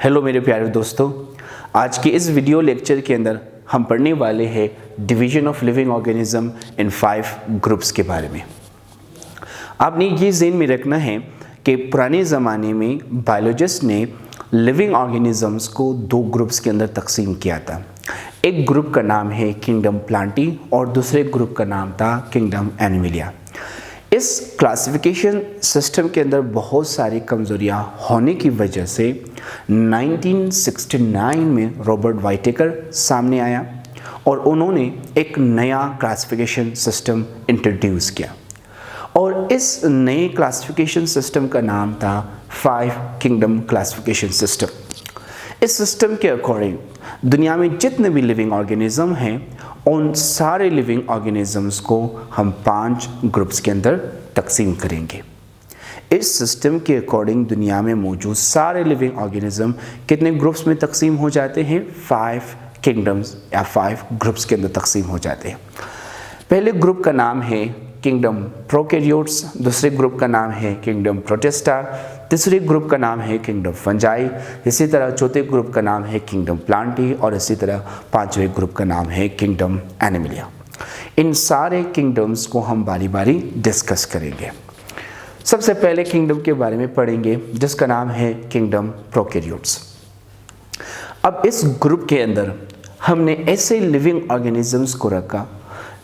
Hello मेरे प्यारे दोस्तों, आज के इस वीडियो लेक्चर के अंदर हम पढ़ने वाले हैं division of living organism in 5 groups के बारे में। आपने ये ज़हन में रखना है कि पुराने ज़माने में बायोलॉजिस्ट ने लिविंग ऑर्गेनिजम्स को 2 ग्रुप्स के अंदर तकसीम किया था। एक ग्रुप का नाम है किंगडम प्लांटी और दूसरे ग्रुप का नाम था किंगडम एनिमलिया। इस क्लासिफिकेशन सिस्टम के अंदर बहुत सारी कमज़ोरियाँ होने की वजह से 1969 में रॉबर्ट वाइटेकर सामने आया और उन्होंने एक नया क्लासिफिकेशन सिस्टम इंट्रोड्यूस किया और इस नए क्लासिफिकेशन सिस्टम का नाम था 5 किंगडम क्लासिफिकेशन सिस्टम। इस सिस्टम के अकॉर्डिंग दुनिया में जितने भी लिविंग ऑर्गेनिज्म हैं उन सारे लिविंग ऑर्गेनिजम्स को हम 5 ग्रुप्स के अंदर तकसीम करेंगे। इस सिस्टम के अकॉर्डिंग दुनिया में मौजूद सारे लिविंग ऑर्गेनिज्म कितने ग्रुप्स में तकसीम हो जाते हैं? 5 किंगडम्स या 5 ग्रुप्स के अंदर तकसीम हो जाते हैं। पहले ग्रुप का नाम है किंगडम प्रोकैरियोट्स, दूसरे ग्रुप का नाम है किंगडम प्रोटिस्टा, तीसरे ग्रुप का नाम है किंगडम फंजाई, इसी तरह चौथे ग्रुप का नाम है किंगडम प्लांटी और इसी तरह 5वें ग्रुप का नाम है किंगडम एनिमलिया। इन सारे किंगडम्स को हम बारी बारी डिस्कस करेंगे। सबसे पहले किंगडम के बारे में पढ़ेंगे जिसका नाम है किंगडम प्रोकैरियोट्स। अब इस ग्रुप के अंदर हमने ऐसे लिविंग ऑर्गेनिजम्स को रखा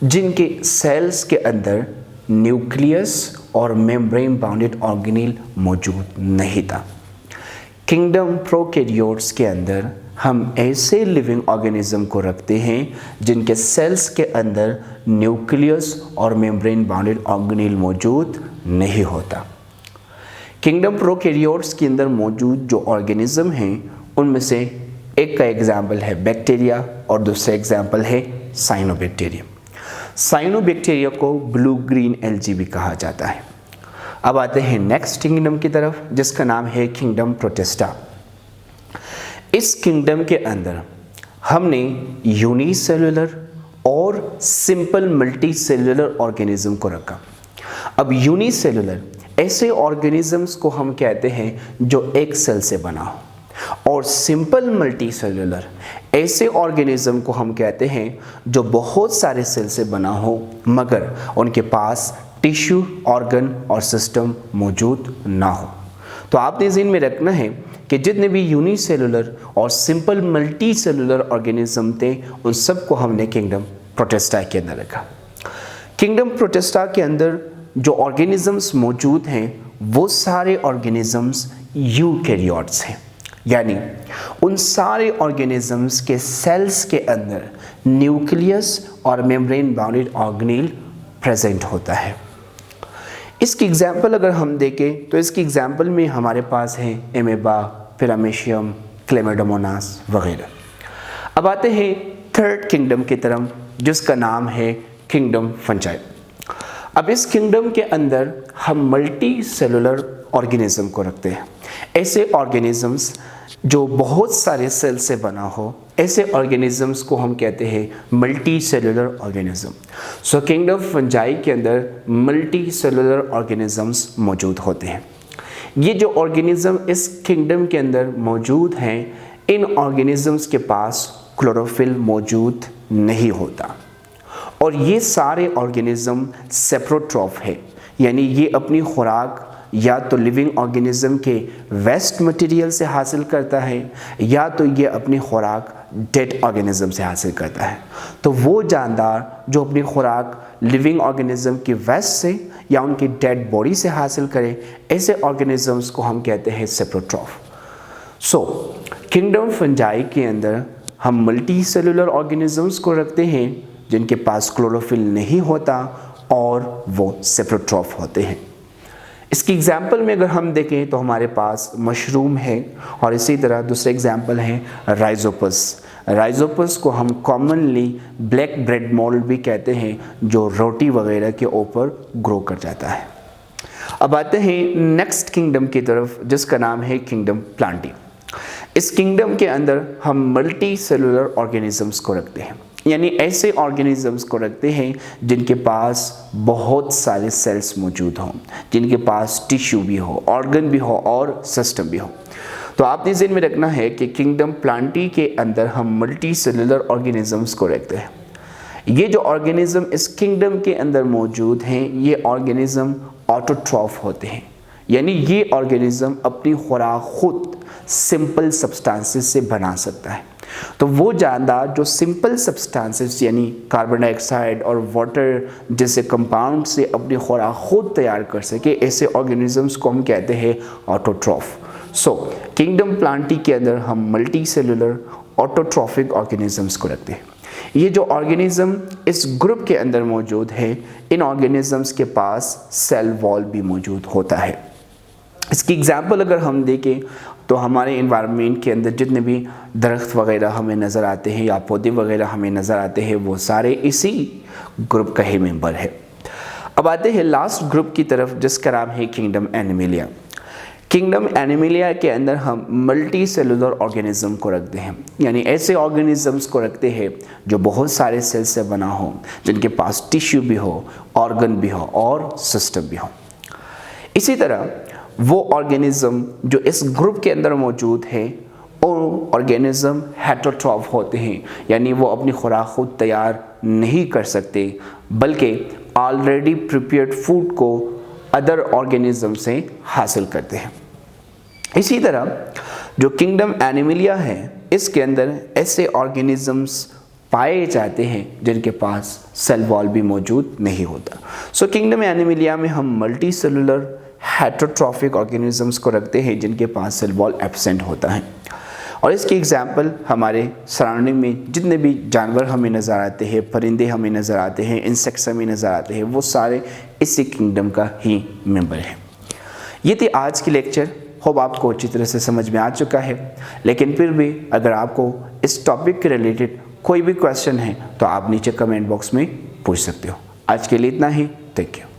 जिनके सेल्स के अंदर न्यूक्लियस और मेम्ब्रेन बाउंडेड ऑर्गेनेल मौजूद नहीं था। किंगडम प्रोकैरियोट्स के अंदर हम ऐसे लिविंग ऑर्गेनिज्म को रखते हैं जिनके सेल्स के अंदर न्यूक्लियस और मेम्ब्रेन बाउंडेड ऑर्गेनेल मौजूद नहीं होता। किंगडम प्रोकैरियोट्स के अंदर मौजूद जो ऑर्गेनिज्म हैं उनमें से एक का एग्जाम्पल है बैक्टीरिया और दूसरा एग्जाम्पल है साइनोबैक्टीरियम। साइनोबैक्टीरिया को ब्लू ग्रीन एल्गी भी कहा जाता है। अब आते हैं नेक्स्ट किंगडम की तरफ जिसका नाम है किंगडम प्रोटिस्टा। इस किंगडम के अंदर हमने यूनिसेलुलर और सिंपल मल्टी सेलुलर ऑर्गेनिज्म को रखा। अब यूनिसेलुलर ऐसे ऑर्गेनिजम्स को हम कहते हैं जो एक सेल से बना हो और सिंपल मल्टी सेलुलर ऐसे ऑर्गेनिज्म को हम कहते हैं जो बहुत सारे सेल से बना हो मगर उनके पास टिश्यू, ऑर्गन और सिस्टम मौजूद ना हो। तो आपने ज़हन में रखना है कि जितने भी यूनिसेलुलर और सिंपल मल्टी सेलुलर ऑर्गेनिज्म थे उन सबको हमने किंगडम प्रोटिस्टा के अंदर रखा। किंगडम प्रोटिस्टा के अंदर जो ऑर्गेनिजम्स मौजूद हैं वो सारे ऑर्गेनिजम्स यूकैरियोट्स हैं, यानी उन सारे ऑर्गेनिजम्स के सेल्स के अंदर न्यूक्लियस और मेम्ब्रेन बाउंडेड ऑर्गेनेल प्रेजेंट होता है। इसकी एग्जाम्पल अगर हम देखें तो इसकी एग्जाम्पल में हमारे पास है एमेबा, पैरामीशियम, क्लेमाइडोमोनास वगैरह। अब आते हैं थर्ड किंगडम की तरफ जिसका नाम है किंगडम फंजाई। अब इस किंगडम के अंदर हम मल्टी सेलुलर ऑर्गेनिज्म को रखते हैं। ऐसे ऑर्गेनिजम्स जो बहुत सारे सेल से बना हो ऐसे ऑर्गेनिजम्स को हम कहते हैं मल्टी सेलुलर ऑर्गेनिज्म। सो किंगडम फंजाई के अंदर मल्टी सेलुलर ऑर्गेनिजम्स मौजूद होते हैं। ये जो ऑर्गेनिज्म इस किंगडम के अंदर मौजूद हैं इन ऑर्गेनिजम्स के पास क्लोरोफिल मौजूद नहीं होता और ये सारे ऑर्गेनिज्म सेप्रोट्रॉफ है, यानी ये अपनी खुराक या तो लिविंग ऑर्गेनिज्म के वेस्ट मटेरियल से हासिल करता है या तो ये अपनी खुराक डेड ऑर्गेनिज्म से हासिल करता है। तो वो जानदार जो अपनी खुराक लिविंग ऑर्गेनिज्म के वेस्ट से या उनकी डेड बॉडी से हासिल करे ऐसे ऑर्गेनिजम्स को हम कहते हैं सेप्रोट्रॉफ। सो किंगडम फंजाई के अंदर हम मल्टी सेलुलर ऑर्गेनिजम्स को रखते हैं जिनके पास क्लोरोफिल नहीं होता और वो सेप्रोट्रॉफ होते हैं। इसकी एग्जाम्पल में अगर हम देखें तो हमारे पास मशरूम है और इसी तरह दूसरे एग्जाम्पल हैं राइजोपस। राइजोपस को हम कॉमनली ब्लैक ब्रेड मोल्ड भी कहते हैं जो रोटी वगैरह के ऊपर ग्रो कर जाता है। अब आते हैं नेक्स्ट किंगडम की तरफ जिसका नाम है किंगडम प्लांटी। इस किंगडम के अंदर हम मल्टी सेलुलर ऑर्गेनिजम्स को रखते हैं, यानी ऐसे ऑर्गेनिजम्स को रखते हैं जिनके पास बहुत सारे सेल्स मौजूद हों, जिनके पास टिश्यू भी हो, ऑर्गन भी हो और सिस्टम भी हो। तो आपने ज़हन में रखना है कि किंगडम प्लांटी के अंदर हम मल्टी सेलुलर ऑर्गेनिजम्स को रखते हैं। ये जो ऑर्गेनिज्म इस किंगडम के अंदर मौजूद हैं, ये ऑर्गेनिज्म ऑटोट्रॉफ होते हैं, यानी ये ऑर्गेनिज्म अपनी खुराक खुद सिंपल सब्सटेंसेस से बना सकता है। तो वो जानदार जो सिंपल सब्सटेंसेस यानी कार्बन डाइऑक्साइड और वाटर जैसे कंपाउंड से अपनी खुराक खुद तैयार कर सके, ऐसे ऑर्गेनिजम्स को हम कहते हैं ऑटोट्रॉफ। सो किंगडम प्लांटी के अंदर हम मल्टी सेलुलर ऑटोट्रॉफिक ऑर्गेनिजम्स को रखते हैं। ये जो ऑर्गेनिज्म इस ग्रुप के अंदर मौजूद है, इन ऑर्गेनिजम्स के पास सेल वॉल भी मौजूद होता है। इसकी एग्जांपल अगर हम देखें तो हमारे एनवायरनमेंट के अंदर जितने भी दरख्त वगैरह हमें नज़र आते हैं या पौधे वगैरह हमें नज़र आते हैं, वो सारे इसी ग्रुप का ही मेंबर है। अब आते हैं लास्ट ग्रुप की तरफ, जिसका नाम है किंगडम एनिमलिया। किंगडम एनिमलिया के अंदर हम मल्टी सेलुलर ऑर्गेनिज्म को रखते हैं, यानी ऐसे ऑर्गेनिजम्स को रखते हैं जो बहुत सारे सेल से बना हो, जिनके पास टिश्यू भी हो, ऑर्गन भी हो और सिस्टम भी हो। इसी तरह वो ऑर्गेनिज्म जो इस ग्रुप के अंदर मौजूद है, वो ऑर्गेनिज्म हेटेरोट्रॉफ होते हैं, यानी वो अपनी खुराक खुद तैयार नहीं कर सकते, बल्कि ऑलरेडी प्रिपेयर्ड फूड को अदर ऑर्गेनिज्म से हासिल करते हैं। इसी तरह जो किंगडम एनिमलिया है, इसके अंदर ऐसे ऑर्गेनिजम्स पाए जाते हैं जिनके पास सेल वॉल भी मौजूद नहीं होता। सो किंगडम एनिमलिया में हम मल्टी सेलुलर हेटेरोट्रॉफिक ऑर्गेनिजम्स को रखते हैं जिनके पास सेल वॉल एब्सेंट होता है। और इसकी एग्जाम्पल हमारे सराउंडिंग में जितने भी जानवर हमें नज़र आते हैं, परिंदे हमें नज़र आते हैं, इंसेक्ट्स हमें नज़र आते हैं, वो सारे इसी किंगडम का ही मेंबर है। ये थी आज की लेक्चर। होप आपको अच्छी तरह से समझ में आ चुका है, लेकिन फिर भी अगर आपको इस टॉपिक के रिलेटेड कोई भी क्वेश्चन है तो आप नीचे कमेंट बॉक्स में पूछ सकते हो। आज के लिए इतना ही। Thank you.